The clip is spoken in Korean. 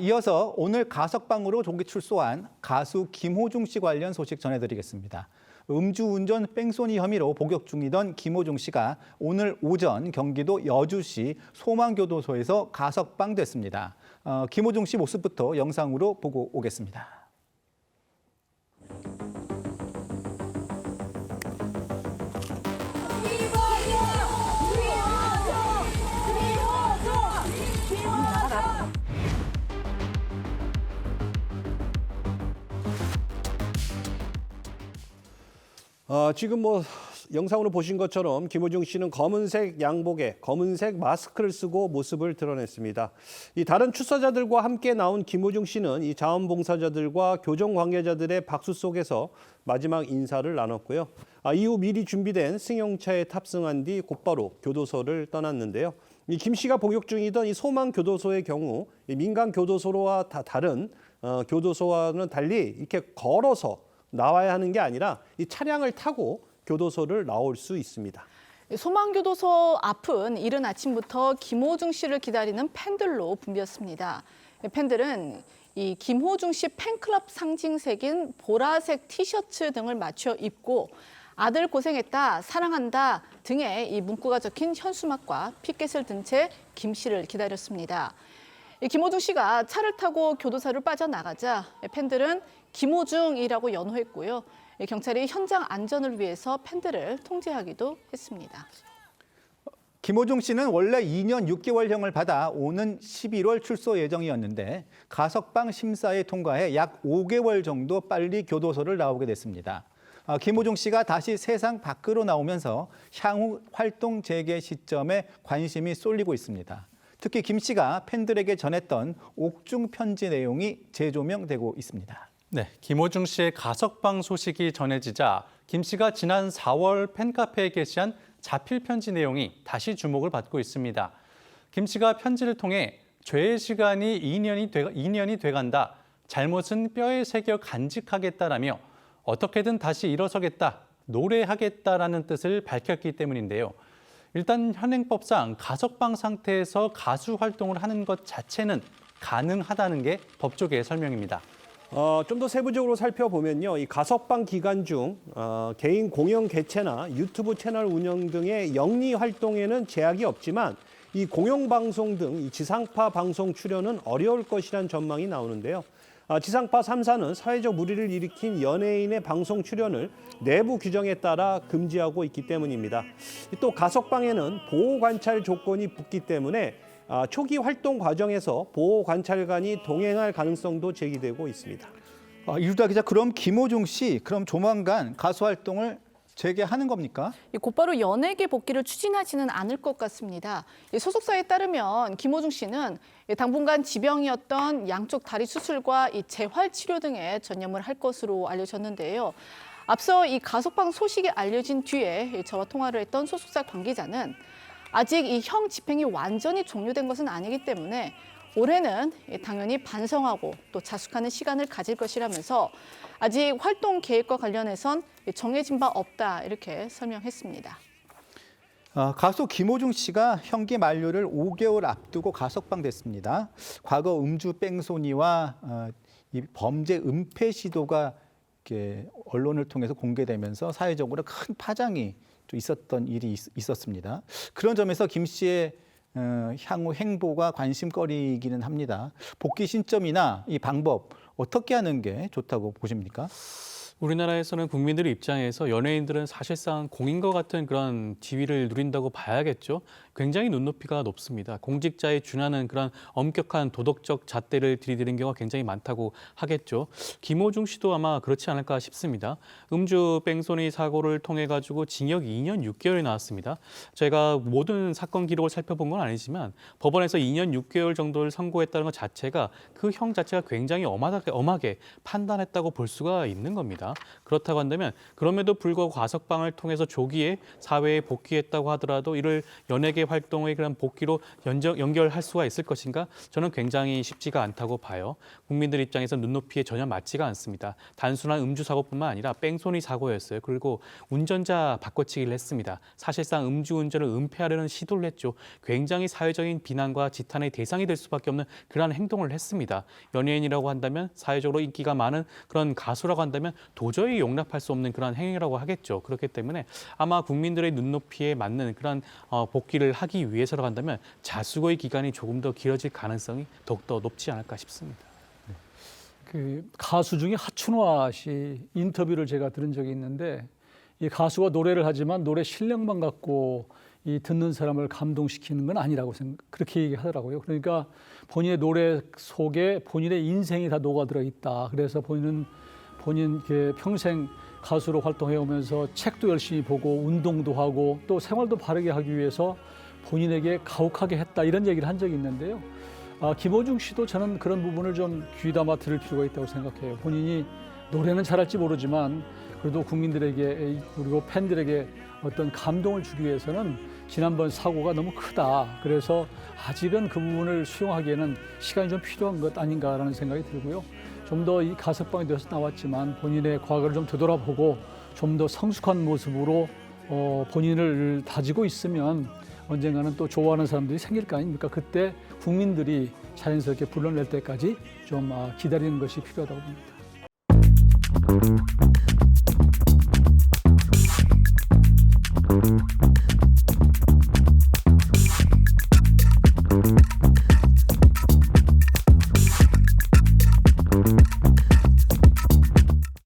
이어서 오늘 가석방으로 조기 출소한 가수 김호중 씨 관련 소식 전해드리겠습니다. 음주운전 뺑소니 혐의로 복역 중이던 김호중 씨가 오늘 오전 경기도 여주시 소망교도소에서 가석방됐습니다. 김호중 씨 모습부터 영상으로 보고 오겠습니다. 지금 영상으로 보신 것처럼 김호중 씨는 검은색 양복에 검은색 마스크를 쓰고 모습을 드러냈습니다. 이 다른 출소자들과 함께 나온 김호중 씨는 이 자원봉사자들과 교정 관계자들의 박수 속에서 마지막 인사를 나눴고요. 이후 미리 준비된 승용차에 탑승한 뒤 곧바로 교도소를 떠났는데요. 이 김 씨가 복역 중이던 이 소망교도소의 경우 이 민간 교도소와 다른 교도소와는 달리 이렇게 걸어서 나와야 하는 게 아니라 이 차량을 타고 교도소를 나올 수 있습니다. 소망교도소 앞은 이른 아침부터 김호중 씨를 기다리는 팬들로 붐볐습니다. 팬들은 이 김호중 씨 팬클럽 상징색인 보라색 티셔츠 등을 맞춰 입고 아들 고생했다, 사랑한다 등의 이 문구가 적힌 현수막과 피켓을 든 채 김 씨를 기다렸습니다. 김호중 씨가 차를 타고 교도소를 빠져나가자 팬들은 김호중이라고 연호했고요. 경찰이 현장 안전을 위해서 팬들을 통제하기도 했습니다. 김호중 씨는 원래 2년 6개월형을 받아 오는 11월 출소 예정이었는데 가석방 심사에 통과해 약 5개월 정도 빨리 교도소를 나오게 됐습니다. 김호중 씨가 다시 세상 밖으로 나오면서 향후 활동 재개 시점에 관심이 쏠리고 있습니다. 특히 김 씨가 팬들에게 전했던 옥중 편지 내용이 재조명되고 있습니다. 네, 김호중 씨의 가석방 소식이 전해지자 김 씨가 지난 4월 팬카페에 게시한 자필 편지 내용이 다시 주목을 받고 있습니다. 김 씨가 편지를 통해 죄의 시간이 2년이 돼간다. 잘못은 뼈에 새겨 간직하겠다라며 어떻게든 다시 일어서겠다, 노래하겠다라는 뜻을 밝혔기 때문인데요. 일단 현행법상 가석방 상태에서 가수 활동을 하는 것 자체는 가능하다는 게 법조계의 설명입니다. 좀 더 세부적으로 살펴보면요. 이 가석방 기간 중 개인 공연 개최나 유튜브 채널 운영 등의 영리 활동에는 제약이 없지만 이 공영방송 등 이 지상파 방송 출연은 어려울 것이란 전망이 나오는데요. 지상파 3사는 사회적 물의를 일으킨 연예인의 방송 출연을 내부 규정에 따라 금지하고 있기 때문입니다. 또 가석방에는 보호관찰 조건이 붙기 때문에 초기 활동 과정에서 보호관찰관이 동행할 가능성도 제기되고 있습니다. 이루다 기자, 그럼 김호중 씨, 그럼 조만간 가수 활동을 재개하는 겁니까? 곧바로 연예계 복귀를 추진하지는 않을 것 같습니다. 소속사에 따르면 김호중 씨는 당분간 지병이었던 양쪽 다리 수술과 재활 치료 등에 전념을 할 것으로 알려졌는데요. 앞서 이 가석방 소식이 알려진 뒤에 저와 통화를 했던 소속사 관계자는 아직 이 형 집행이 완전히 종료된 것은 아니기 때문에 올해는 당연히 반성하고 또 자숙하는 시간을 가질 것이라면서 아직 활동 계획과 관련해선 정해진 바 없다 이렇게 설명했습니다. 가수 김호중 씨가 형기 만료를 5개월 앞두고 가석방됐습니다. 과거 음주 뺑소니와 이 범죄 은폐 시도가 이렇게 언론을 통해서 공개되면서 사회적으로 큰 파장이 좀 있었던 일이 있었습니다. 그런 점에서 김 씨의 향후 행보가 관심거리이기는 합니다. 복귀 신점이나 이 방법 어떻게 하는 게 좋다고 보십니까? 우리나라에서는 국민들의 입장에서 연예인들은 사실상 공인과 같은 그런 지위를 누린다고 봐야겠죠. 굉장히 눈높이가 높습니다. 공직자에 준하는 그런 엄격한 도덕적 잣대를 들이대는 경우가 굉장히 많다고 하겠죠. 김호중 씨도 아마 그렇지 않을까 싶습니다. 음주 뺑소니 사고를 통해 가지고 징역 2년 6개월이 나왔습니다. 제가 모든 사건 기록을 살펴본 건 아니지만 법원에서 2년 6개월 정도를 선고했다는 것 자체가 그 형 자체가 굉장히 엄하게 판단했다고 볼 수가 있는 겁니다. 있습니다. 그렇다고 한다면 그럼에도 불구하고 가석방을 통해서 조기에 사회에 복귀했다고 하더라도 이를 연예계 활동의 그런 복귀로 연결할 수가 있을 것인가? 저는 굉장히 쉽지가 않다고 봐요. 국민들 입장에서 눈높이에 전혀 맞지가 않습니다. 단순한 음주 사고뿐만 아니라 뺑소니 사고였어요. 그리고 운전자 바꿔치기를 했습니다. 사실상 음주운전을 은폐하려는 시도를 했죠. 굉장히 사회적인 비난과 지탄의 대상이 될 수밖에 없는 그러한 행동을 했습니다. 연예인이라고 한다면 사회적으로 인기가 많은 그런 가수라고 한다면 도저히 용납할 수 없는 그런 행위라고 하겠죠. 그렇기 때문에 아마 국민들의 눈높이에 맞는 그런 복귀를 하기 위해서라고 한다면 자수고의 기간이 조금 더 길어질 가능성이 더욱더 높지 않을까 싶습니다. 그 가수 중에 하춘화 씨 인터뷰를 제가 들은 적이 있는데 이 가수가 노래를 하지만 노래 실력만 갖고 이 듣는 사람을 감동시키는 건 아니라고 그렇게 얘기하더라고요. 그러니까 본인의 노래 속에 본인의 인생이 다 녹아들어 있다. 그래서 본인 평생 가수로 활동해 오면서 책도 열심히 보고 운동도 하고 또 생활도 바르게 하기 위해서 본인에게 가혹하게 했다 이런 얘기를 한 적이 있는데요. 김호중 씨도 저는 그런 부분을 좀 귀담아 들을 필요가 있다고 생각해요. 본인이 노래는 잘할지 모르지만 그래도 국민들에게 그리고 팬들에게 어떤 감동을 주기 위해서는 지난번 사고가 너무 크다. 그래서 아직은 그 부분을 수용하기에는 시간이 좀 필요한 것 아닌가라는 생각이 들고요. 좀 더 이 가석방에 대해서 나왔지만 본인의 과거를 좀 되돌아보고 좀 더 성숙한 모습으로 본인을 다지고 있으면 언젠가는 또 좋아하는 사람들이 생길 거 아닙니까? 그때 국민들이 자연스럽게 불러낼 때까지 좀 기다리는 것이 필요하다고 봅니다.